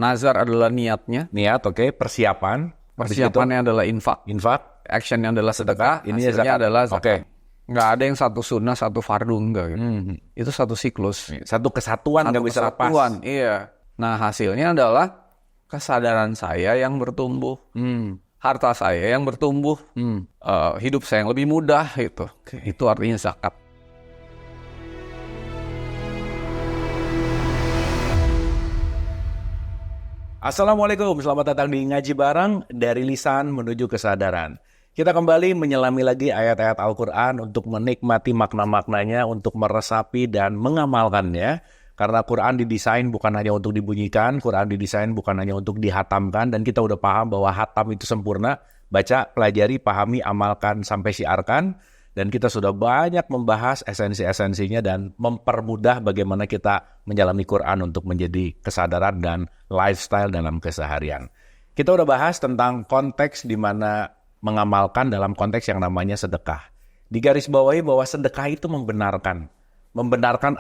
Nazar adalah niatnya. Niat, oke. Persiapan. Persiapannya adalah infak. Actionnya adalah sedekah. Ini hasilnya zakat. adalah zakat. Oke. Nggak ada yang satu sunnah, satu fardu, enggak gitu. Itu satu siklus. Satu kesatuan nggak bisa lepas. Iya. Nah, hasilnya adalah kesadaran saya yang bertumbuh. Harta saya yang bertumbuh. Hidup saya yang lebih mudah gitu. Itu artinya zakat. Assalamualaikum, selamat datang di Ngaji Bareng dari Lisan Menuju Kesadaran. Kita kembali menyelami lagi ayat-ayat Al-Quran untuk menikmati makna-maknanya, untuk meresapi dan mengamalkannya. Karena Quran didesain bukan hanya untuk dibunyikan, Quran didesain bukan hanya untuk dihatamkan, dan kita udah paham bahwa hatam itu sempurna. Baca, pelajari, pahami, amalkan, sampai syiarkan. Dan kita sudah banyak membahas esensi-esensinya dan mempermudah bagaimana kita menjalani Quran untuk menjadi kesadaran dan lifestyle dalam keseharian. Kita udah bahas tentang konteks di mana mengamalkan dalam konteks yang namanya sedekah. Digarisbawahi bahwa sedekah itu membenarkan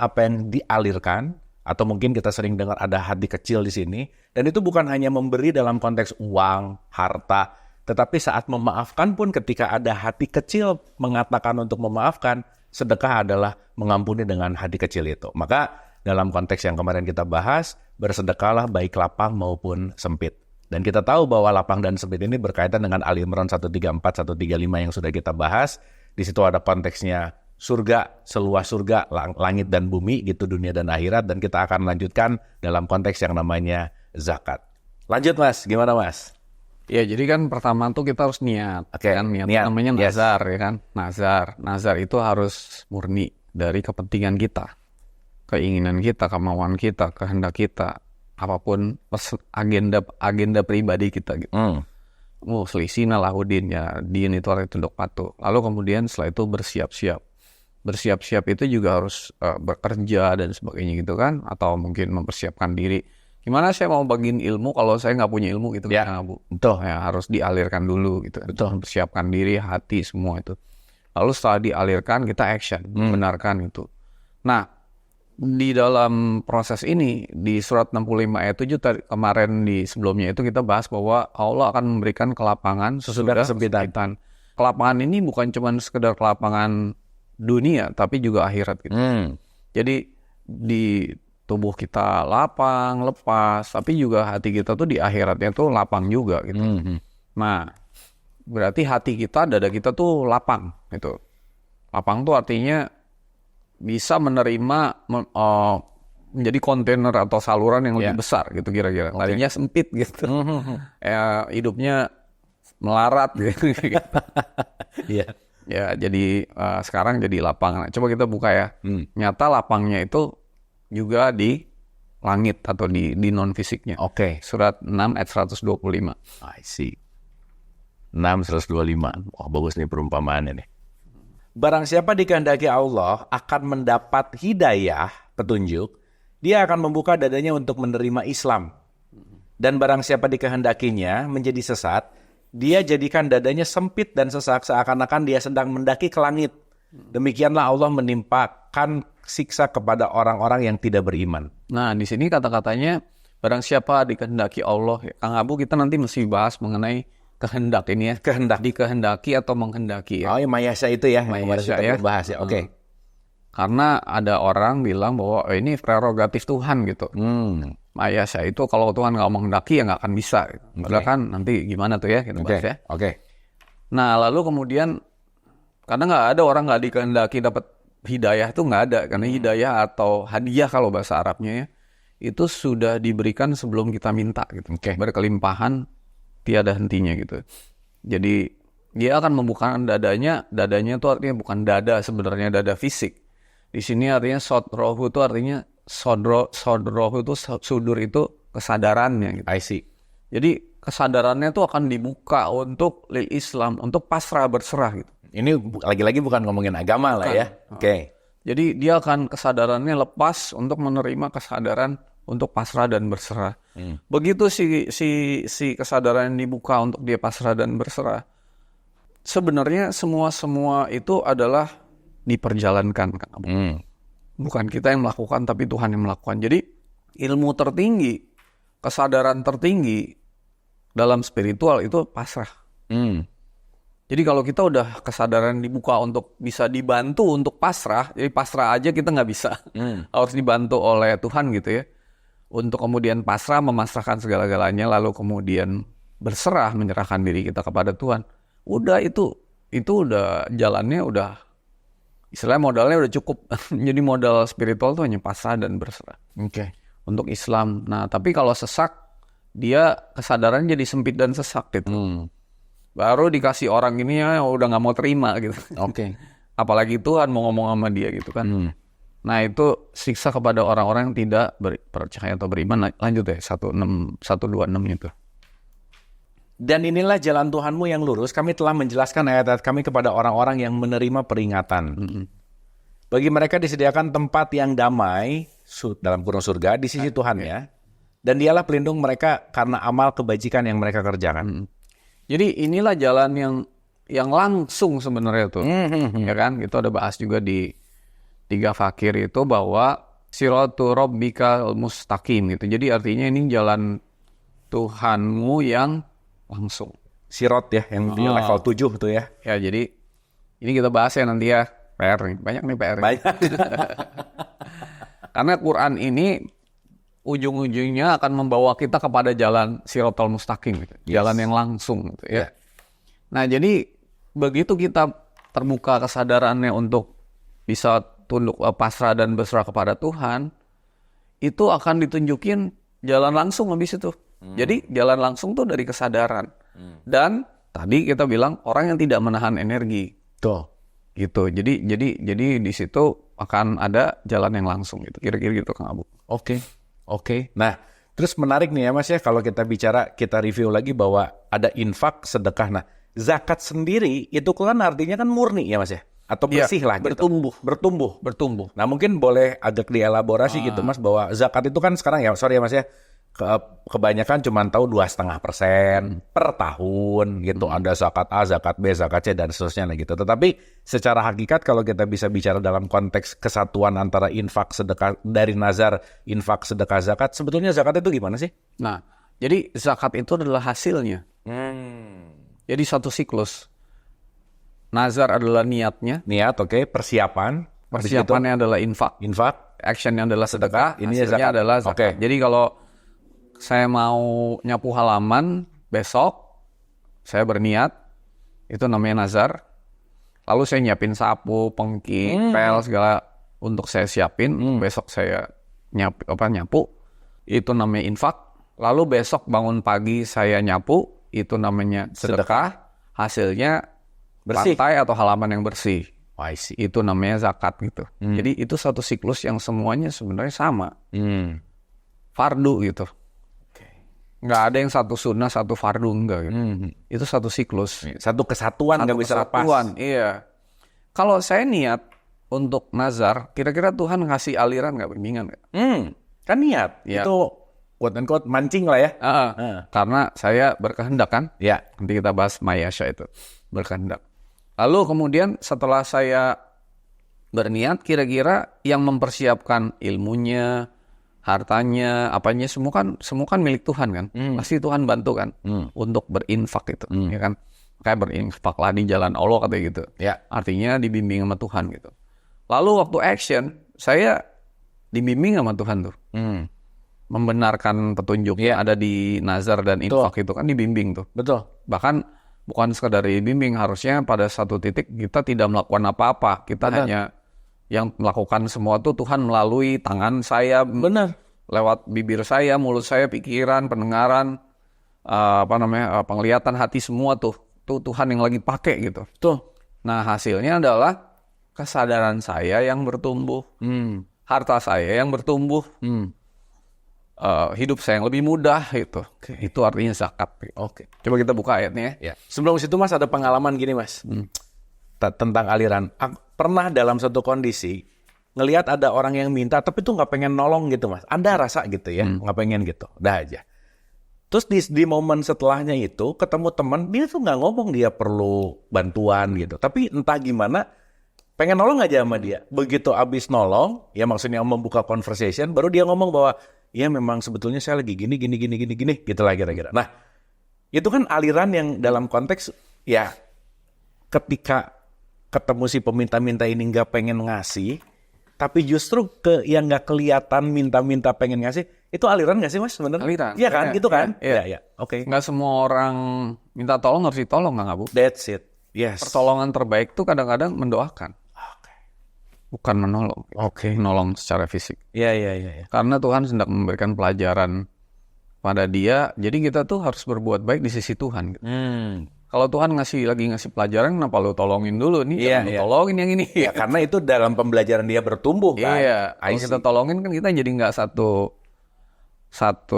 apa yang dialirkan, atau mungkin kita sering dengar ada hati kecil di sini. Dan itu bukan hanya memberi dalam konteks uang, harta, tetapi saat memaafkan pun ketika ada hati kecil mengatakan untuk memaafkan, sedekah adalah mengampuni dengan hati kecil itu. Maka dalam konteks yang kemarin kita bahas, bersedekahlah baik lapang maupun sempit. Dan kita tahu bahwa lapang dan sempit ini berkaitan dengan Al-Imran 134, 135 yang sudah kita bahas. Di situ ada konteksnya surga, seluas surga, langit dan bumi, gitu, dunia dan akhirat. Dan kita akan lanjutkan dalam konteks yang namanya zakat. Lanjut Mas, gimana Mas? Ya, jadi kan pertama tuh kita harus niat. Oke, kan niat namanya yes. nazar, ya kan? Nazar itu harus murni dari kepentingan kita, keinginan kita, kemauan kita, kehendak kita, apapun agenda pribadi kita gitu. Selisih lahudin, ya din itu artinya tunduk patuh. Lalu kemudian setelah itu bersiap-siap itu juga harus bekerja dan sebagainya gitu kan, atau mungkin mempersiapkan diri. Gimana saya mau bagiin ilmu kalau saya nggak punya ilmu gitu ya, kan, Bu? Betul. Ya, harus dialirkan dulu gitu. Betul. Mempersiapkan diri, hati, semua itu. Lalu setelah dialirkan kita action, membenarkan itu. Nah, di dalam proses ini di surat 65 ayat 7 kemarin di sebelumnya itu kita bahas bahwa Allah akan memberikan kelapangan sesudah kesempitan. Kelapangan ini bukan cuma sekedar kelapangan dunia tapi juga akhirat gitu. Jadi di tubuh kita lapang, lepas, tapi juga hati kita tuh di akhiratnya tuh lapang juga gitu. Nah, berarti hati kita, dada kita tuh lapang gitu. Lapang tuh artinya bisa menerima menjadi kontainer atau saluran yang lebih besar gitu kira-kira. Larinya sempit gitu. Hidupnya melarat gitu. Ya, jadi sekarang jadi lapang. Nah, coba kita buka ya. Nyata lapangnya itu juga di langit atau di non-fisiknya. Surat 6 ayat 125. I see. 6, 125. Wah, bagus nih perumpamaannya nih. Barang siapa dikehendaki Allah akan mendapat hidayah, petunjuk, dia akan membuka dadanya untuk menerima Islam. Dan barang siapa dikehendakinya menjadi sesat, dia jadikan dadanya sempit dan sesak seakan-akan dia sedang mendaki ke langit. Demikianlah Allah menimpakan siksa kepada orang-orang yang tidak beriman. Nah, di sini kata-katanya barang siapa dikehendaki Allah. Kang Abu, kita nanti mesti bahas mengenai kehendak ini ya. Dikehendaki atau menghendaki ya. Oh, ya mayasya itu ya. Mayasya ya. Bahas ya. Oke. Karena ada orang bilang bahwa ini prerogatif Tuhan gitu. Mayasya itu kalau Tuhan nggak menghendaki ya nggak akan bisa. Padahal kan nanti gimana tuh ya kita bahas ya. Nah, lalu kemudian karena nggak ada orang nggak dikehendaki dapat hidayah itu nggak ada. Karena hidayah atau hadiah kalau bahasa Arabnya ya, itu sudah diberikan sebelum kita minta gitu. Berkelimpahan tiada hentinya gitu. Jadi dia akan membukakan dadanya itu artinya bukan dada sebenarnya, dada fisik. Di sini artinya sodrohu itu artinya sodrohu itu sudur itu kesadarannya gitu. I see. Jadi kesadarannya itu akan dibuka untuk lil Islam, untuk pasrah berserah gitu. Ini lagi-lagi bukan ngomongin agama lah ya. Jadi dia akan kesadarannya lepas untuk menerima kesadaran untuk pasrah dan berserah. Begitu si kesadaran yang dibuka untuk dia pasrah dan berserah. Sebenarnya semua itu adalah diperjalankan. Bukan kita yang melakukan, tapi Tuhan yang melakukan. Jadi ilmu tertinggi kesadaran tertinggi dalam spiritual itu pasrah. Jadi kalau kita udah kesadaran dibuka untuk bisa dibantu untuk pasrah, jadi pasrah aja kita nggak bisa. Harus dibantu oleh Tuhan gitu ya. Untuk kemudian pasrah, memasrahkan segala-galanya, lalu kemudian berserah, menyerahkan diri kita kepada Tuhan. Udah itu udah jalannya udah, istilahnya modalnya udah cukup. Jadi modal spiritual tuh hanya pasrah dan berserah. Untuk Islam. Nah tapi kalau sesak, dia kesadaran jadi sempit dan sesak gitu. Baru dikasih orang ini ya udah nggak mau terima gitu. Apalagi Tuhan mau ngomong sama dia gitu kan. Nah itu siksa kepada orang-orang yang tidak percaya atau beriman. Lanjut ya 126 itu. Dan inilah jalan Tuhanmu yang lurus. Kami telah menjelaskan ayat-ayat kami kepada orang-orang yang menerima peringatan. Bagi mereka disediakan tempat yang damai dalam kurung surga di sisi Tuhan ya. Dan dialah pelindung mereka karena amal kebajikan yang mereka kerjakan. Jadi inilah jalan yang langsung sebenarnya tuh. Ya kan? Itu ada bahas juga di 3 fakir itu bahwa siratu rabbikal mustaqim gitu. Jadi artinya ini jalan Tuhanmu yang langsung. Sirot ya, yang di level 7 tuh ya. Ya, jadi ini kita bahas ya nanti ya. PR nih. Banyak nih PR. Banyak. Karena Quran ini ujung-ujungnya akan membawa kita kepada jalan sirotol mustaqim gitu. Jalan yang langsung gitu ya. Nah, jadi begitu kita terbuka kesadarannya untuk bisa tunduk pasrah dan berserah kepada Tuhan, itu akan ditunjukin jalan langsung habis itu. Jadi jalan langsung tuh dari kesadaran. Dan tadi kita bilang orang yang tidak menahan energi. Tuh. Gitu. Jadi di situ akan ada jalan yang langsung gitu. Kira-kira gitu Kang Abu. Oke. Nah, terus menarik nih ya Mas ya kalau kita review lagi bahwa ada infak, sedekah. Nah, zakat sendiri itu kan artinya kan murni ya Mas ya? Atau bersih lah gitu. Bertumbuh. Nah, mungkin boleh agak dielaborasi gitu Mas bahwa zakat itu kan sekarang ya, sorry ya Mas ya, kebanyakan cuma tahu 2,5% per tahun gitu. Ada zakat A, zakat B, zakat C dan seterusnya gitu. Tetapi secara hakikat kalau kita bisa bicara dalam konteks kesatuan antara infak sedekah dari nazar, infak sedekah zakat, sebetulnya zakat itu gimana sih? Nah, jadi zakat itu adalah hasilnya. Jadi satu siklus. Nazar adalah niatnya. Niat, oke. Persiapannya adalah infak. Actionnya adalah sedekah. Ini hasilnya zakat. adalah zakat. Jadi kalau saya mau nyapu halaman besok, saya berniat, itu namanya nazar. Lalu saya nyiapin sapu, pengki, pel, segala untuk saya siapin. Besok saya nyapu, itu namanya infak. Lalu besok bangun pagi saya nyapu, itu namanya sedekah. Hasilnya bersih. Lantai atau halaman yang bersih. Itu namanya zakat gitu. Jadi itu satu siklus yang semuanya sebenarnya sama. Fardu gitu. Nggak ada yang satu sunnah, satu fardu, enggak gitu. Itu satu siklus. Satu kesatuan, nggak bisa lepas. Iya. Kalau saya niat untuk nazar, kira-kira Tuhan ngasih aliran nggak, bimbingan nggak? Kan niat. Ya. Itu quote-unquote mancing lah ya. Karena saya berkehendak kan. Ya. Nanti kita bahas mayasya itu. Berkehendak. Lalu kemudian setelah saya berniat, kira-kira yang mempersiapkan ilmunya, hartanya, apanya semua kan milik Tuhan kan. Pasti Tuhan bantu kan untuk berinfak itu, ya kan. Kayak berinfaklah di jalan Allah katanya gitu. Ya. Artinya dibimbing sama Tuhan gitu. Lalu waktu action, saya dibimbing sama Tuhan tuh. Membenarkan petunjuk yang ada di nazar dan infak itu kan dibimbing tuh. Betul. Bahkan bukan sekadar dibimbing, harusnya pada satu titik kita tidak melakukan apa-apa. Kita hanya yang melakukan semua tuh Tuhan melalui tangan saya, lewat bibir saya, mulut saya, pikiran, pendengaran, penglihatan, hati, semua tuh Tuhan yang lagi pakai gitu. Nah hasilnya adalah kesadaran saya yang bertumbuh, harta saya yang bertumbuh, hidup saya yang lebih mudah gitu. Itu artinya zakat. Coba kita buka ayatnya ya. Sebelum situ Mas ada pengalaman gini Mas. Tentang aliran. Pernah dalam satu kondisi ngelihat ada orang yang minta tapi tuh nggak pengen nolong gitu Mas. Ada rasa gitu ya, nggak pengen gitu. Udah aja. Terus di momen setelahnya itu ketemu teman, dia tuh nggak ngomong dia perlu bantuan gitu. Tapi entah gimana pengen nolong aja sama dia. Begitu abis nolong, ya maksudnya membuka conversation, baru dia ngomong bahwa iya memang sebetulnya saya lagi gini gitulah kira-kira. Nah, itu kan aliran yang dalam konteks ya ketika ketemu si peminta-minta ini nggak pengen ngasih, tapi justru ke yang nggak kelihatan minta-minta pengen ngasih, itu aliran nggak sih Mas sebenarnya? Aliran. Iya kan, gitu kan? Iya. Iya. Oke. Nggak semua orang minta tolong harus ditolong, nggak Bu? That's it. Yes. Pertolongan terbaik tuh kadang-kadang mendoakan, bukan menolong. Menolong secara fisik. Iya. Karena Tuhan sedang memberikan pelajaran pada dia, jadi kita tuh harus berbuat baik di sisi Tuhan. Gitu. Kalau Tuhan lagi ngasih pelajaran, kenapa lu tolongin dulu nih? Jangan lu tolongin yang ini. Ya, karena itu dalam pembelajaran dia bertumbuh kan. Iya. Kalau kita tolongin kan kita jadi nggak satu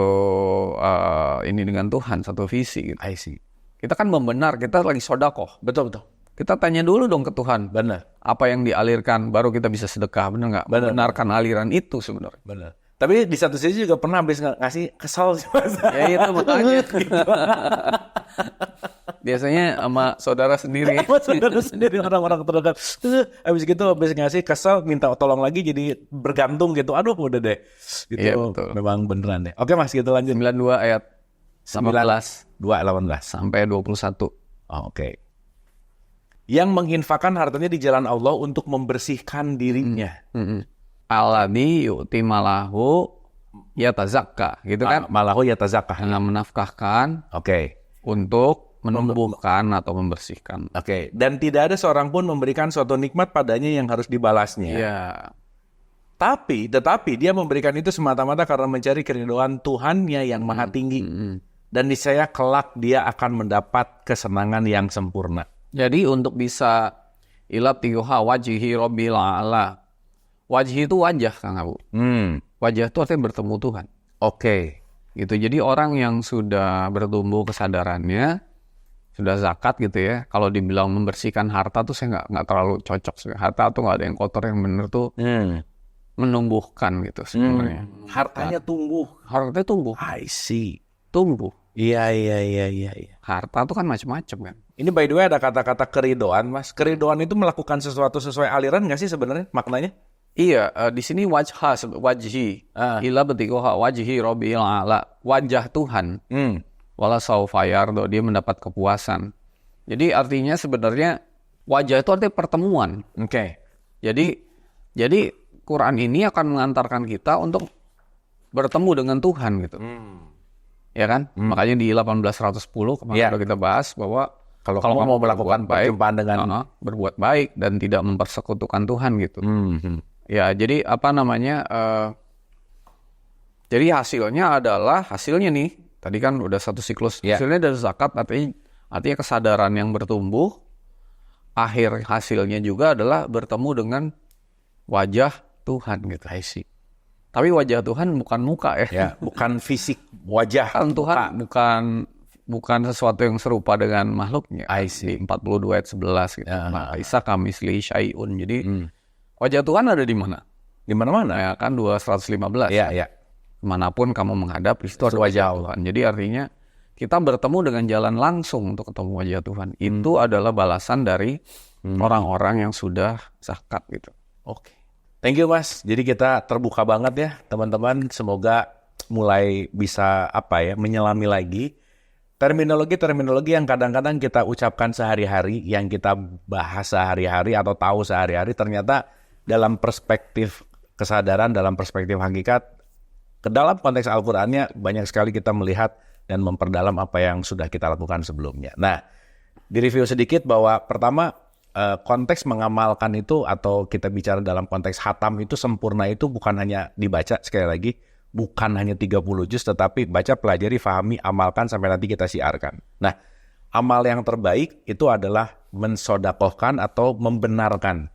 ini dengan Tuhan, satu visi. Gitu. I see. Kita kan membenar, kita lagi sodakoh. Betul. Kita tanya dulu dong ke Tuhan. Benar. Apa yang dialirkan, baru kita bisa sedekah. Benar nggak? Membenarkan aliran itu sebenarnya. Benar. Tapi di satu sisi juga pernah habis ngasih kesal sih Mas. Ya itu makanya. Biasanya sama saudara sendiri. Sama saudara sendiri, orang-orang terdekat. Habis gitu habis ngasih kesal, minta tolong lagi jadi bergantung gitu. Aduh udah deh. Gitu Iya, betul. memang beneran deh. Oke Mas, gitu lanjut. 92 ayat 18 2:18 sampai 21. Oh, oke. Yang menginfakkan hartanya di jalan Allah untuk membersihkan dirinya. Alladzi yu'ti malahu yatazakka, gitu kan? Malahu yatazakah. Yang menafkahkan Oke. untuk menumbuhkan atau membersihkan. Oke. Dan tidak ada seorang pun memberikan suatu nikmat padanya yang harus dibalasnya. Iya. Tetapi dia memberikan itu semata-mata karena mencari keridhaan Tuhannya yang maha tinggi. Dan niscaya kelak dia akan mendapat kesenangan yang sempurna. Jadi untuk bisa ila tiha wajhi rabbil a'la. Wajhi itu wajah, Kang Abu. Wajah itu artinya bertemu Tuhan. Oke. Gitu. Jadi orang yang sudah bertumbuh kesadarannya, sudah zakat gitu ya. Kalau dibilang membersihkan harta tuh saya nggak terlalu cocok. Harta tuh nggak ada yang kotor, yang bener tuh menumbuhkan gitu sebenarnya. Hartanya tumbuh. Hartanya tumbuh. I see. Tumbuh. Iya. Harta tuh kan macam-macam kan. Ini by the way ada kata-kata keridoan, Mas. Keridoan itu melakukan sesuatu sesuai aliran nggak sih sebenarnya maknanya? Iya, di sini wajhi. Ila betikoha wajhi rabbil a'la. Wajah Tuhan. Wala saufa yardo, dia mendapat kepuasan. Jadi artinya sebenarnya wajah itu artinya pertemuan. Oke. Jadi Quran ini akan mengantarkan kita untuk bertemu dengan Tuhan gitu. Ya kan? Makanya di 1810 kemarin udah kita bahas bahwa kalau kamu mau melakukan perjumpaan dengan berbuat baik dan tidak mempersekutukan Tuhan gitu. Ya, jadi apa namanya? Jadi hasilnya nih. Tadi kan udah satu siklus. Hasilnya dari zakat artinya kesadaran yang bertumbuh. Akhir hasilnya juga adalah bertemu dengan wajah Tuhan gitu. I see. Tapi wajah Tuhan bukan muka ya. Ya, bukan fisik wajah. Kan Tuhan bukan sesuatu yang serupa dengan makhluknya. I see. Di 42 ayat 11 gitu. Isa kamisli syai'un. Jadi wajah Tuhan ada di mana? Di mana-mana. Ya kan 215. Iya. Kemanapun kamu menghadap, itu ada wajah Tuhan. Jadi artinya kita bertemu dengan jalan langsung untuk ketemu wajah Tuhan. Itu adalah balasan dari orang-orang yang sudah zakat gitu. Oke. Thank you Mas. Jadi kita terbuka banget ya teman-teman. Semoga mulai bisa menyelami lagi terminologi yang kadang-kadang kita ucapkan sehari-hari, yang kita bahas sehari-hari atau tahu sehari-hari, ternyata dalam perspektif kesadaran, dalam perspektif hakikat, ke dalam konteks Al-Qur'annya banyak sekali kita melihat dan memperdalam apa yang sudah kita lakukan sebelumnya. Nah, di review sedikit bahwa pertama, konteks mengamalkan itu atau kita bicara dalam konteks khatam itu sempurna itu bukan hanya dibaca, sekali lagi bukan hanya 30 juz, tetapi baca, pelajari, fahami, amalkan sampai nanti kita siarkan. Nah, amal yang terbaik itu adalah mensodakohkan atau membenarkan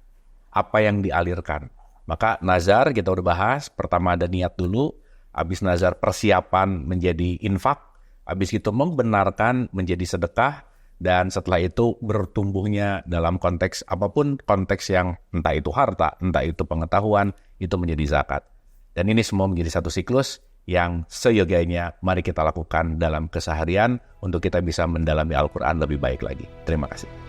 apa yang dialirkan. Maka nazar kita udah bahas, pertama ada niat dulu, habis nazar persiapan menjadi infak, habis itu membenarkan menjadi sedekah, dan setelah itu bertumbuhnya dalam konteks apapun, konteks yang entah itu harta, entah itu pengetahuan, itu menjadi zakat. Dan ini semua menjadi satu siklus yang seyogianya mari kita lakukan dalam keseharian untuk kita bisa mendalami Al-Quran lebih baik lagi. Terima kasih.